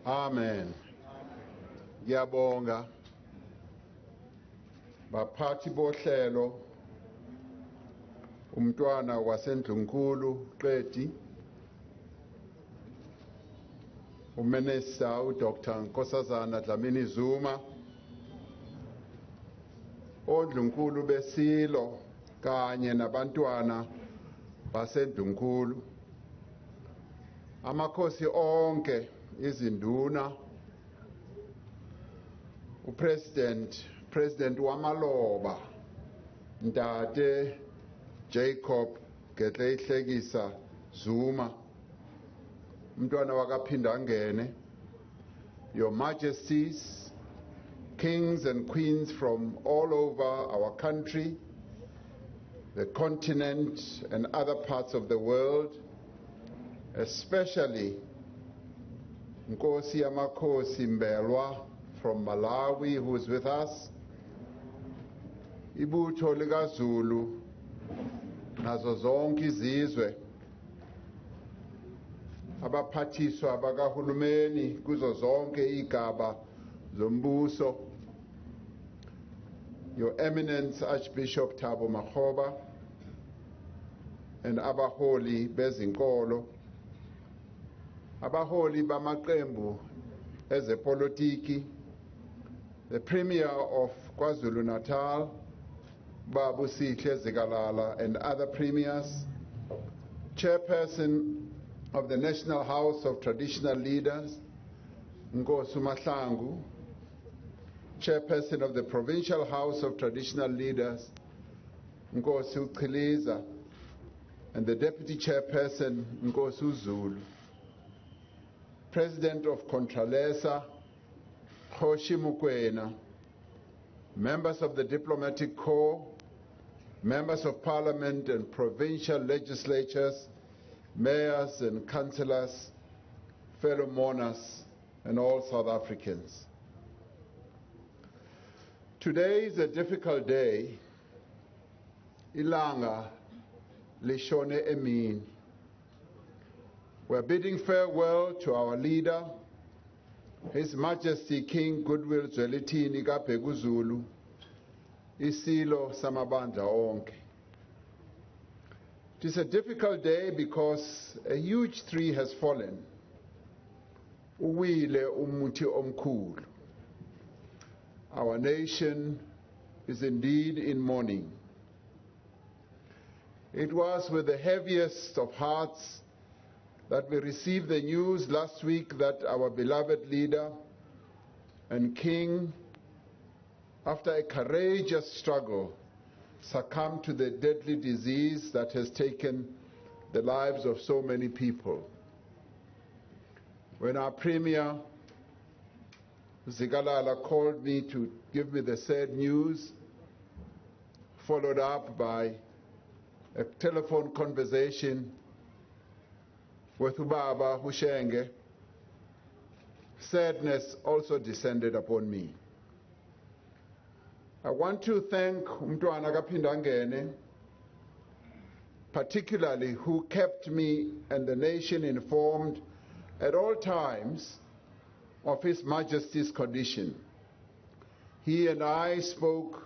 Amen. Ngiyabonga baphathi bohlelo umntwana waseNdlunkulu Qedi uMinista uDr. Nkosazana Dlamini Zuma oNdlunkulu besilo kanye nabantwana baseNdlunkulu amakhosi onke izinduna President wamaloba Ntate Jacob Gedleyihlekisa Zuma umntwana wakaPhindangene, Your Majesties, kings and queens from all over our country, the continent and other parts of the world, especially Nkosi Yamakhosi Mbelwa from Malawi, who is with us, ibutho likaZulu nazo zonke izizwe, abaphathiswa abakahulumeni kuzo zonke igaba zombuso, Your Eminence Archbishop Thabo Makgoba and abaholi bezinkolo, abaholi bamaqembu ezepolitiki, the Premier of KwaZulu-Natal, Babu Sihle Zikalala, and other premiers, Chairperson of the National House of Traditional Leaders, Nkosi Mahlangu, Chairperson of the Provincial House of Traditional Leaders, Nkosi Uchiliza, and the Deputy Chairperson, Nkosi Zulu, President of Contralesa, Khoshi Mokoena, members of the Diplomatic Corps, members of Parliament and provincial legislatures, mayors and councillors, fellow mourners, and all South Africans. Today is a difficult day. Ilanga lishone emini. We're bidding farewell to our leader, His Majesty King Goodwill Zwelithini Zulu, isilo samabandla onke. It is a difficult day because a huge tree has fallen. Uwile umuthi omkhulu. Our nation is indeed in mourning. It was with the heaviest of hearts that we received the news last week that our beloved leader and king, after a courageous struggle, succumbed to the deadly disease that has taken the lives of so many people. When our Premier Zikalala called me to give me the sad news, followed up by a telephone conversation with Ubaba Hushenge, sadness also descended upon me. I want to thank umntwana kaPhindangene, particularly who kept me and the nation informed at all times of His Majesty's condition. He and I spoke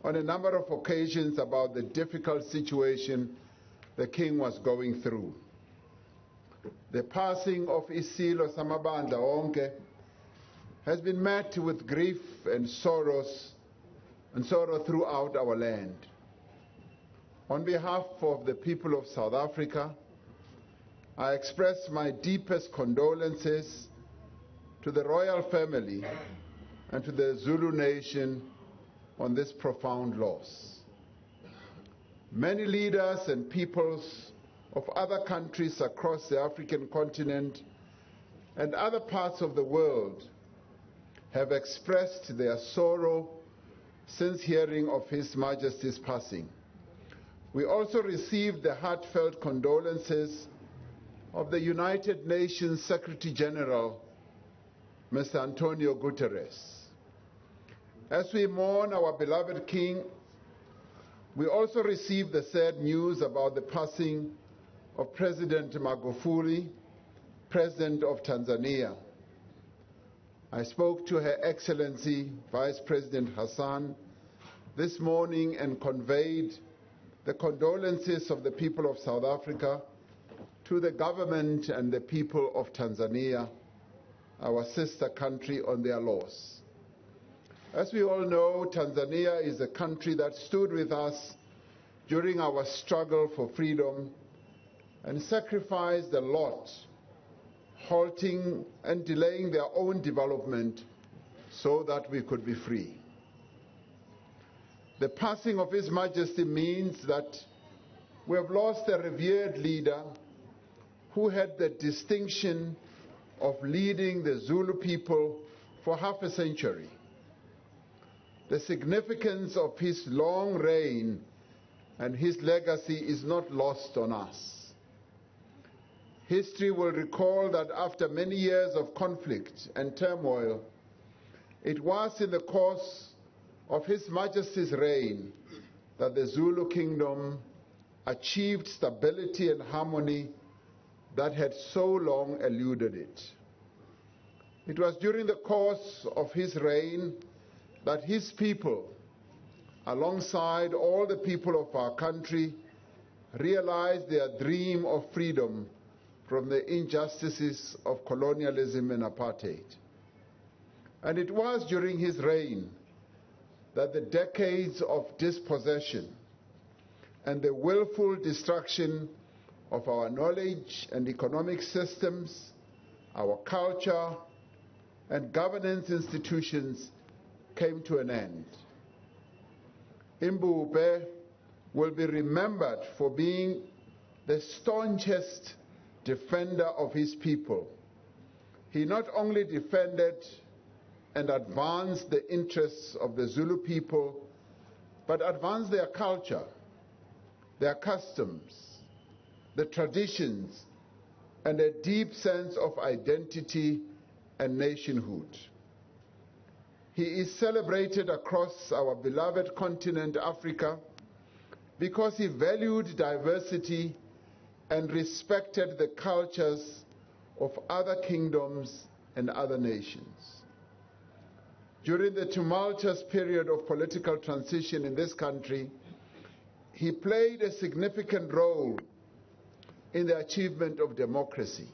on a number of occasions about the difficult situation the King was going through. The passing of Isilo Samabandla Onke has been met with grief and sorrow throughout our land. On behalf of the people of South Africa, I express my deepest condolences to the royal family and to the Zulu nation on this profound loss. Many leaders and peoples of other countries across the African continent and other parts of the world have expressed their sorrow since hearing of His Majesty's passing. We also received the heartfelt condolences of the United Nations Secretary General, Mr. Antonio Guterres. As we mourn our beloved King, we also received the sad news about the passing of President Magufuli, President of Tanzania. I spoke to Her Excellency Vice President Hassan this morning and conveyed the condolences of the people of South Africa to the government and the people of Tanzania, our sister country, on their loss. As we all know, Tanzania is a country that stood with us during our struggle for freedom and sacrificed a lot, halting and delaying their own development so that we could be free. The passing of His Majesty means that we have lost a revered leader who had the distinction of leading the Zulu people for half a century. The significance of his long reign and his legacy is not lost on us. History will recall that after many years of conflict and turmoil, it was in the course of His Majesty's reign that the Zulu kingdom achieved stability and harmony that had so long eluded it. It was during the course of his reign that his people, alongside all the people of our country, realized their dream of freedom from the injustices of colonialism and apartheid. And it was during his reign that the decades of dispossession and the willful destruction of our knowledge and economic systems, our culture, and governance institutions came to an end. Imbube will be remembered for being the staunchest defender of his people. He not only defended and advanced the interests of the Zulu people, but advanced their culture, their customs, the traditions, and a deep sense of identity and nationhood. He is celebrated across our beloved continent, Africa, because he valued diversity and respected the cultures of other kingdoms and other nations. During the tumultuous period of political transition in this country, he played a significant role in the achievement of democracy.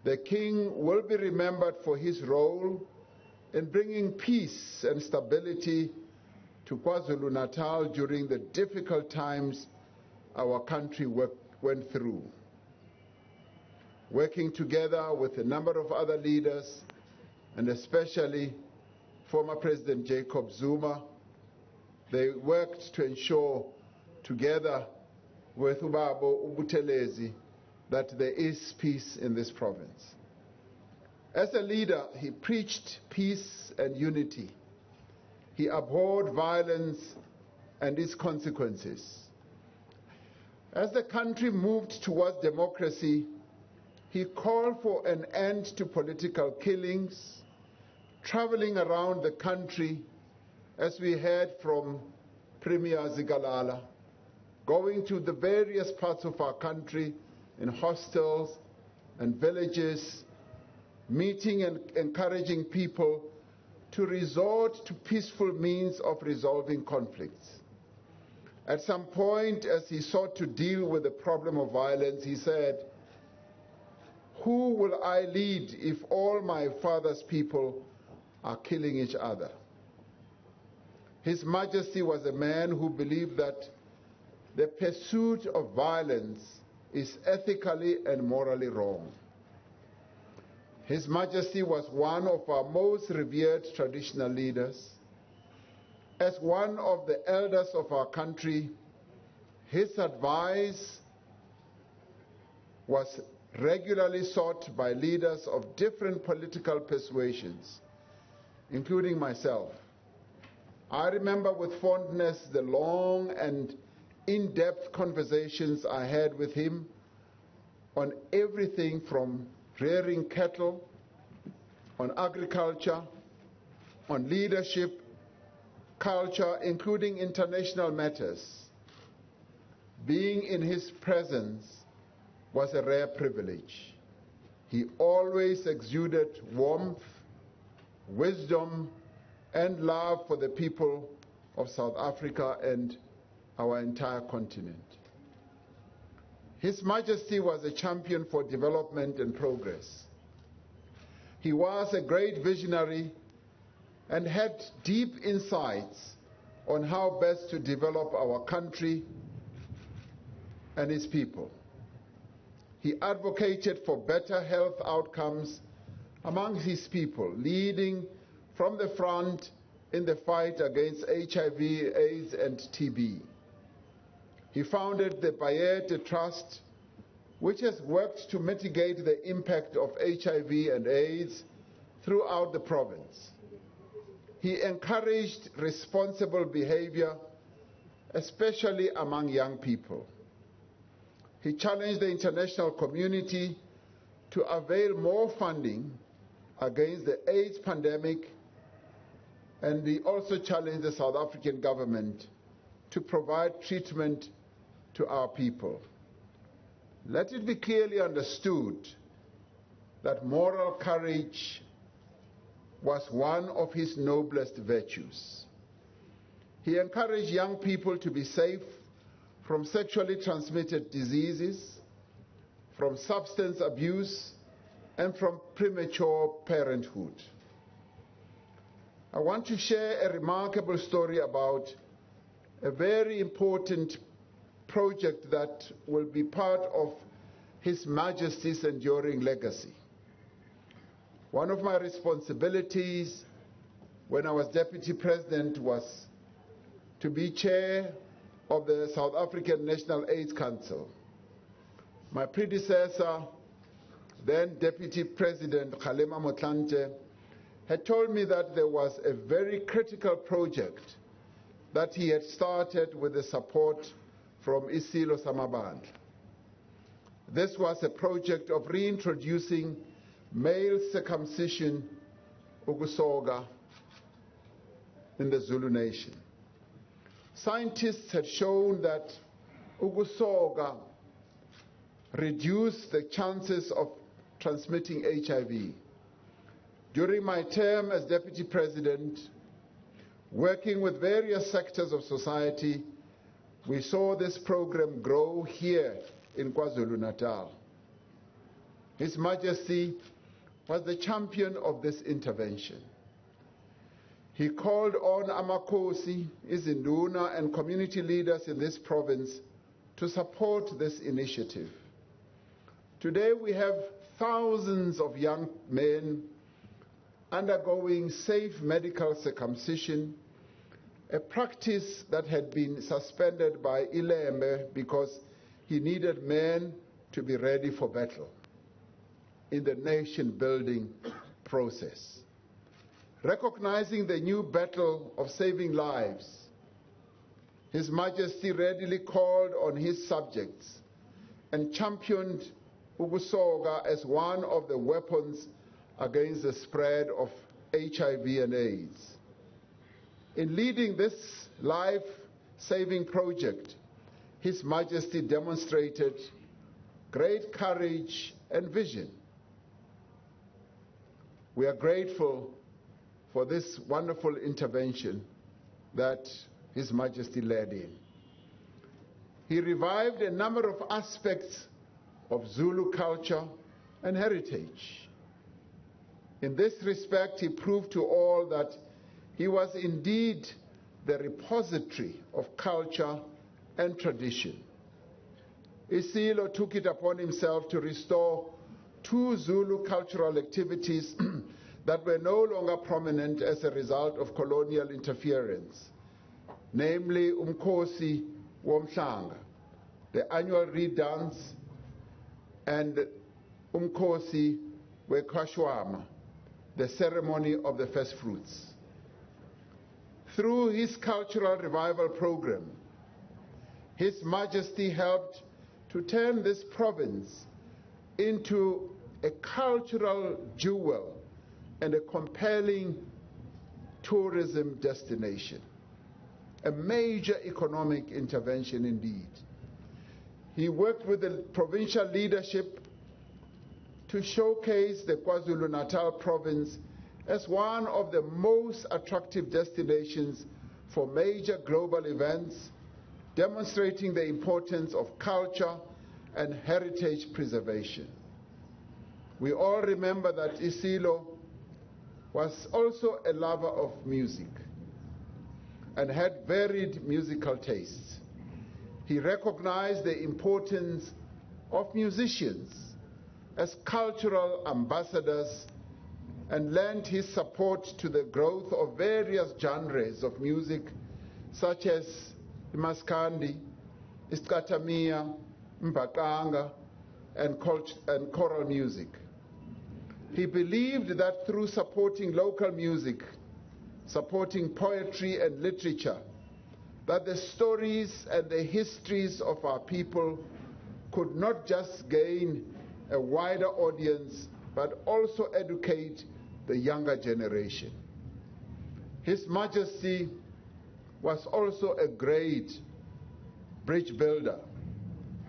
The king will be remembered for his role in bringing peace and stability to KwaZulu-Natal during the difficult times our country went through. Working together with a number of other leaders, and especially former President Jacob Zuma, they worked to ensure, together with Ubabo Ubuthelezi, that there is peace in this province. As a leader, he preached peace and unity. He abhorred violence and its consequences. As the country moved towards democracy, he called for an end to political killings, traveling around the country, as we heard from Premier Zigalala, going to the various parts of our country in hostels and villages, meeting and encouraging people to resort to peaceful means of resolving conflicts. At some point, as he sought to deal with the problem of violence, he said, "Who will I lead if all my father's people are killing each other?" His Majesty was a man who believed that the pursuit of violence is ethically and morally wrong. His Majesty was one of our most revered traditional leaders. As one of the elders of our country, his advice was regularly sought by leaders of different political persuasions, including myself. I remember with fondness the long and in-depth conversations I had with him on everything from rearing cattle, on agriculture, on leadership, culture, including international matters. Being in his presence was a rare privilege. He always exuded warmth, wisdom, and love for the people of South Africa and our entire continent. His Majesty was a champion for development and progress. He was a great visionary and had deep insights on how best to develop our country and its people. He advocated for better health outcomes among his people, leading from the front in the fight against HIV, AIDS, and TB. He founded the Bayete Trust, which has worked to mitigate the impact of HIV and AIDS throughout the province. He encouraged responsible behavior, especially among young people. He challenged the international community to avail more funding against the AIDS pandemic, and he also challenged the South African government to provide treatment to our people. Let it be clearly understood that moral courage was one of his noblest virtues. He encouraged young people to be safe from sexually transmitted diseases, from substance abuse, and from premature parenthood. I want to share a remarkable story about a very important project that will be part of His Majesty's enduring legacy. One of my responsibilities when I was Deputy President was to be chair of the South African National AIDS Council. My predecessor, then Deputy President Kgalema Motlanthe, had told me that there was a very critical project that he had started with the support from Isilo Samabandla. This was a project of reintroducing male circumcision, ukusoka, in the Zulu nation. Scientists had shown that ukusoka reduced the chances of transmitting HIV. During my term as Deputy President, working with various sectors of society, we saw this program grow here in KwaZulu-Natal. His Majesty was the champion of this intervention. He called on amakhosi, izinduna, and community leaders in this province to support this initiative. Today we have thousands of young men undergoing safe medical circumcision, a practice that had been suspended by Ilembe because he needed men to be ready for battle in the nation-building process. Recognizing the new battle of saving lives, His Majesty readily called on his subjects and championed ukusoka as one of the weapons against the spread of HIV and AIDS. In leading this life-saving project, His Majesty demonstrated great courage and vision. We are grateful for this wonderful intervention that His Majesty led in. He revived a number of aspects of Zulu culture and heritage. In this respect, he proved to all that he was indeed the repository of culture and tradition. Isilo took it upon himself to restore 2 Zulu cultural activities that were no longer prominent as a result of colonial interference, namely Umkhosi Womhlanga, the annual reed dance, and Umkhosi Wekwashwama, the ceremony of the first fruits. Through his cultural revival program, His Majesty helped to turn this province into a cultural jewel and a compelling tourism destination. A major economic intervention indeed. He worked with the provincial leadership to showcase the KwaZulu-Natal province as one of the most attractive destinations for major global events, demonstrating the importance of culture and heritage preservation. We all remember that Isilo was also a lover of music and had varied musical tastes. He recognized the importance of musicians as cultural ambassadors and lent his support to the growth of various genres of music such as imaskandi, iskatamiya, mbaqanga, and choral music. He believed that through supporting local music, supporting poetry and literature, that the stories and the histories of our people could not just gain a wider audience, but also educate the younger generation. His Majesty was also a great bridge builder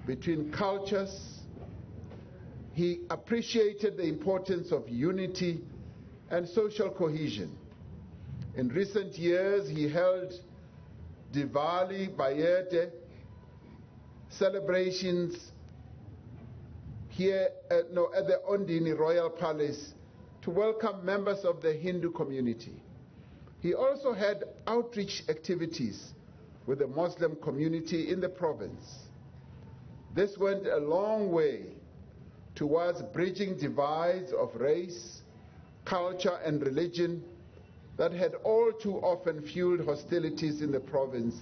between cultures. He appreciated the importance of unity and social cohesion. In recent years, he held Diwali, Bayete celebrations here at the Ondini Royal Palace to welcome members of the Hindu community. He also had outreach activities with the Muslim community in the province. This went a long way towards bridging divides of race, culture, and religion that had all too often fueled hostilities in the province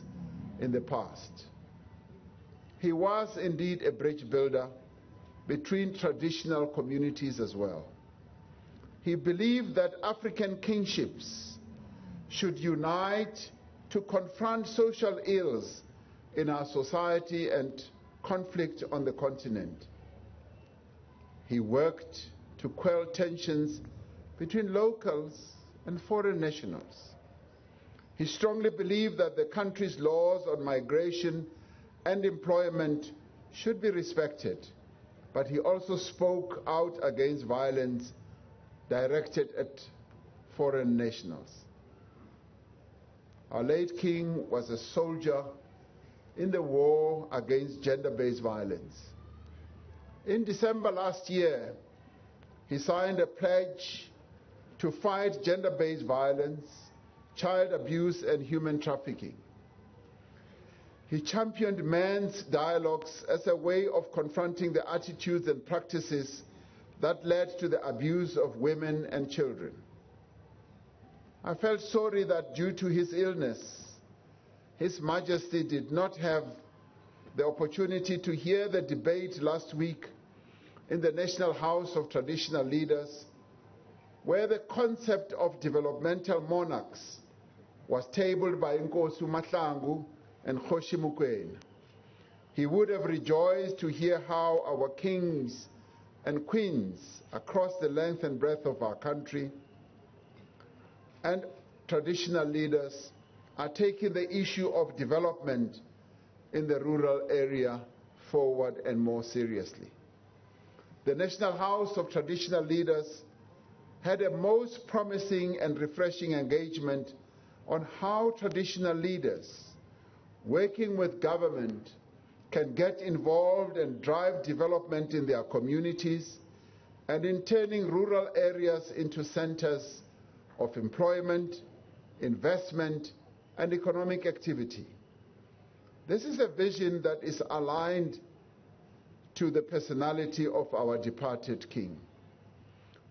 in the past. He was indeed a bridge builder between traditional communities as well. He believed that African kingships should unite to confront social ills in our society and conflict on the continent. He worked to quell tensions between locals and foreign nationals. He strongly believed that the country's laws on migration and employment should be respected, but he also spoke out against violence directed at foreign nationals. Our late king was a soldier in the war against gender-based violence. In December last year, he signed a pledge to fight gender-based violence, child abuse, and human trafficking. He championed men's dialogues as a way of confronting the attitudes and practices that led to the abuse of women and children. I felt sorry that due to his illness, His Majesty did not have the opportunity to hear the debate last week in the National House of Traditional Leaders, where the concept of developmental monarchs was tabled by Nkosi Mahlangu and Kgoshi Mokoena. He would have rejoiced to hear how our kings and queens across the length and breadth of our country and traditional leaders are taking the issue of development in the rural area forward and more seriously. The National House of Traditional Leaders had a most promising and refreshing engagement on how traditional leaders, working with government, can get involved and drive development in their communities and in turning rural areas into centers of employment, investment, and economic activity. This is a vision that is aligned to the personality of our departed king.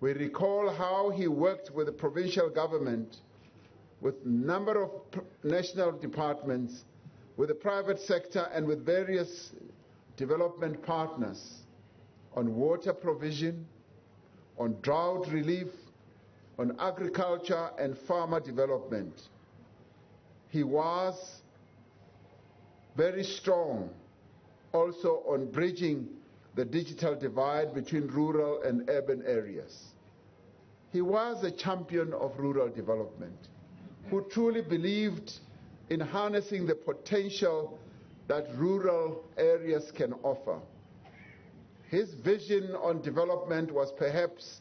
We recall how he worked with the provincial government, with a number of national departments, with the private sector, and with various development partners on water provision, on drought relief, on agriculture and farmer development. He was very strong also on bridging the digital divide between rural and urban areas. He was a champion of rural development who truly believed in harnessing the potential that rural areas can offer. His vision on development was perhaps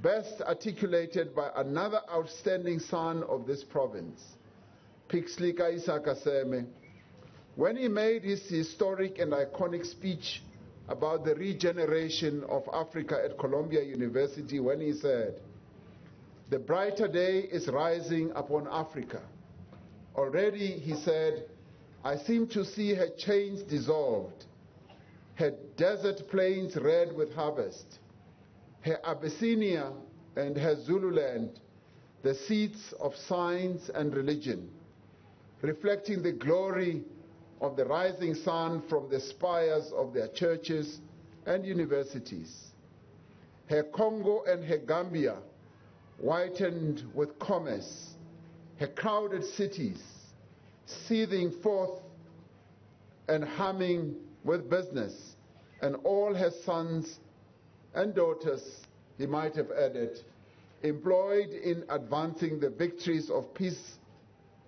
best articulated by another outstanding son of this province, Pixlika Isakaseme, when he made his historic and iconic speech about the regeneration of Africa at Columbia University, when he said, "The brighter day is rising upon Africa. Already," he said, "I seem to see her chains dissolved, her desert plains red with harvest, her Abyssinia and her Zululand, the seats of science and religion, reflecting the glory of the rising sun from the spires of their churches and universities. Her Congo and her Gambia, whitened with commerce, her crowded cities, seething forth and humming with business, and all her sons and daughters," he might have added, "employed in advancing the victories of peace,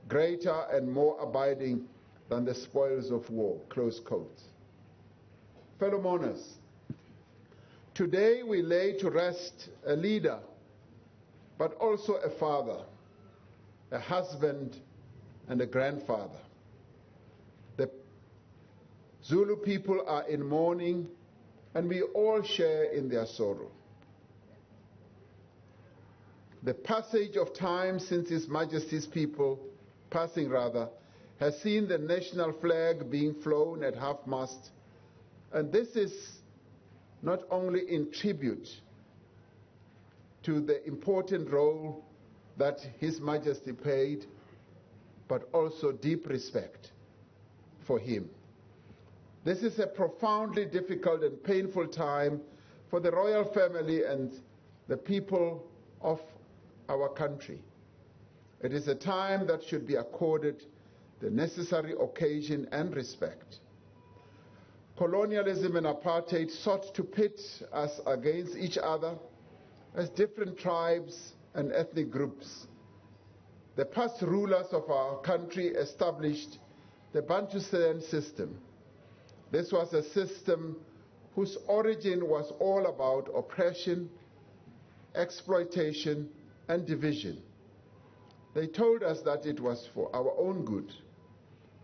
greater and more abiding than the spoils of war," close quote. Fellow mourners, today we lay to rest a leader, but also a father, a husband, and a grandfather. The Zulu people are in mourning, and we all share in their sorrow. The passage of time since His Majesty's passing, has seen the national flag being flown at half-mast, and this is not only in tribute to the important role that His Majesty played, but also deep respect for him. This is a profoundly difficult and painful time for the royal family and the people of our country. It is a time that should be accorded the necessary occasion and respect. Colonialism and apartheid sought to pit us against each other as different tribes and ethnic groups. The past rulers of our country established the Bantustan system. This was a system whose origin was all about oppression, exploitation, and division. They told us that it was for our own good,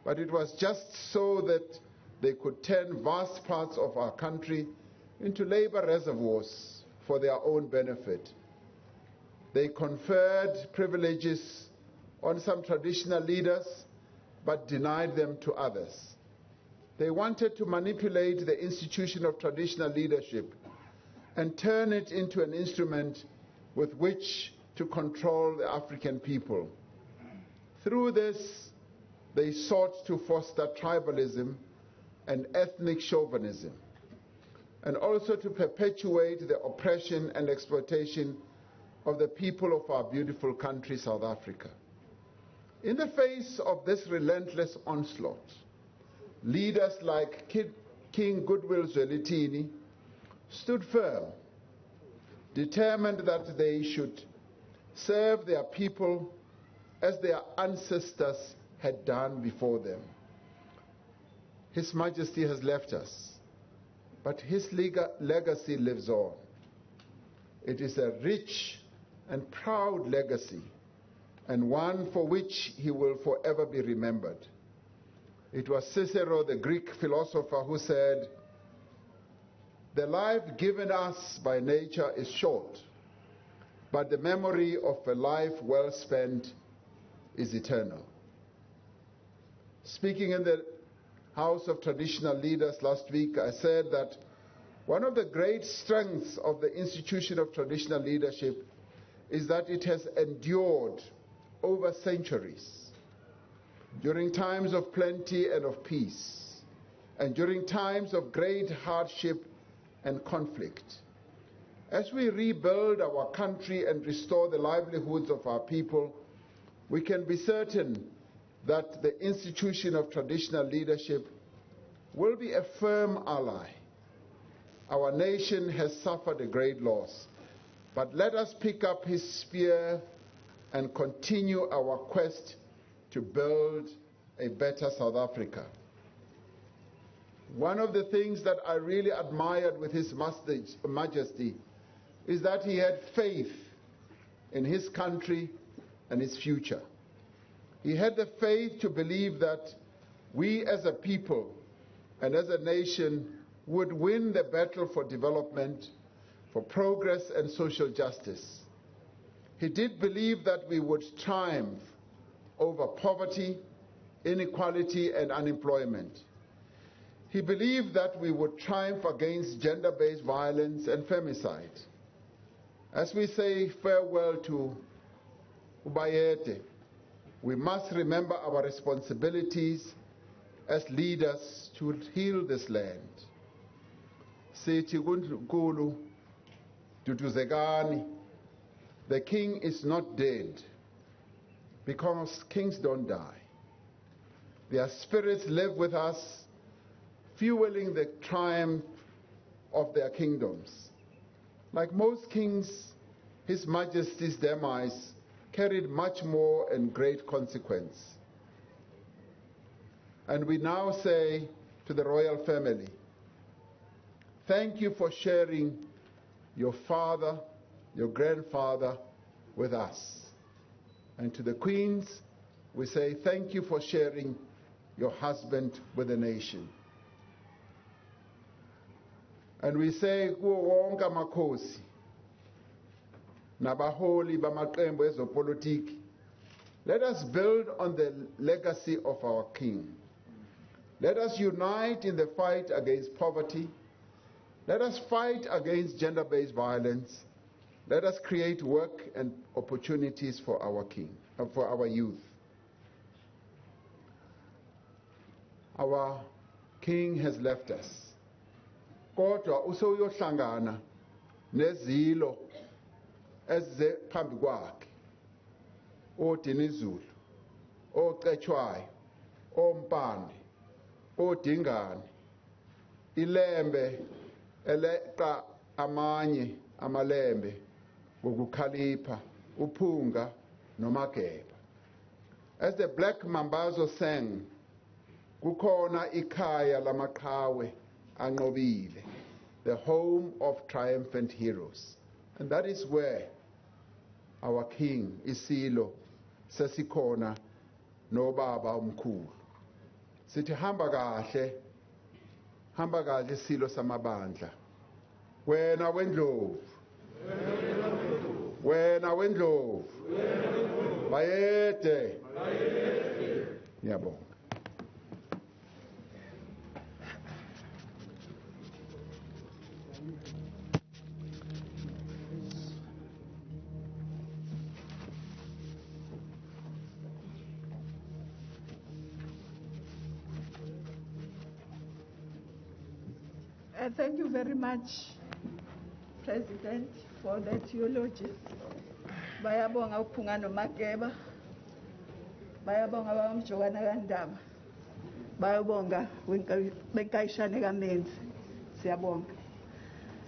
but it was just so that they could turn vast parts of our country into labor reservoirs for their own benefit. They conferred privileges on some traditional leaders, but denied them to others. They wanted to manipulate the institution of traditional leadership and turn it into an instrument with which to control the African people. Through this, they sought to foster tribalism and ethnic chauvinism, and also to perpetuate the oppression and exploitation of the people of our beautiful country, South Africa. In the face of this relentless onslaught, leaders like King Goodwill Zwelithini stood firm, determined that they should serve their people as their ancestors had done before them. His Majesty has left us, but his legacy lives on. It is a rich and proud legacy, and one for which he will forever be remembered. It was Cyril, the Greek philosopher, who said, "The life given us by nature is short, but the memory of a life well spent is eternal." Speaking in the House of Traditional Leaders last week, I said that one of the great strengths of the institution of traditional leadership is that it has endured over centuries. During times of plenty and of peace, and during times of great hardship and conflict. As we rebuild our country and restore the livelihoods of our people, we can be certain that the institution of traditional leadership will be a firm ally. Our nation has suffered a great loss, but let us pick up his spear and continue our quest to build a better South Africa. One of the things that I really admired with His Majesty is that he had faith in his country and his future. He had the faith to believe that we as a people and as a nation would win the battle for development, for progress and social justice. He did believe that we would triumph over poverty, inequality and unemployment. He believed that we would triumph against gender-based violence and femicide. As we say farewell to Ubayete, we must remember our responsibilities as leaders to heal this land. Sithi kuNkulunkulu duduzekani, the king is not dead, because kings don't die. Their spirits live with us, fueling the triumph of their kingdoms. Like most kings, His Majesty's demise carried much more and great consequence. And we now say to the royal family, thank you for sharing your father, your grandfather with us. And to the queens, we say thank you for sharing your husband with the nation. And we say kuwo wonke amakhosi nabaholi bamaqembu ezopolitiki, let us build on the legacy of our king. Let us unite in the fight against poverty. Let us fight against gender-based violence. Let us create work and opportunities for our for our youth. Our king has left us. Kodwa usoyohlangana nezilo eze phambi kwakhe, oDinizulu, oCetshwayo, oMpande, oDingane, ilembe eleqa amanye amalembe ngokukhalipha, uphunga nomageba. As the Black Mambazo sang, kukhona ikhaya lamaqhawe anqobile, the home of triumphant heroes. And that is where our king Isilo sesikhona nobaba umkhulu. Sithi hamba kahle Isilo samabandla. Wena wendlovu, wena wendlovu, bayede. Ngiyabonga. Thank you very much, President, for that eulogy. Bayabonga uphunga nomageba, bayabonga bamjokana kaNdaba, bayabonga wenkayishane kaMenzi. Siyabonga.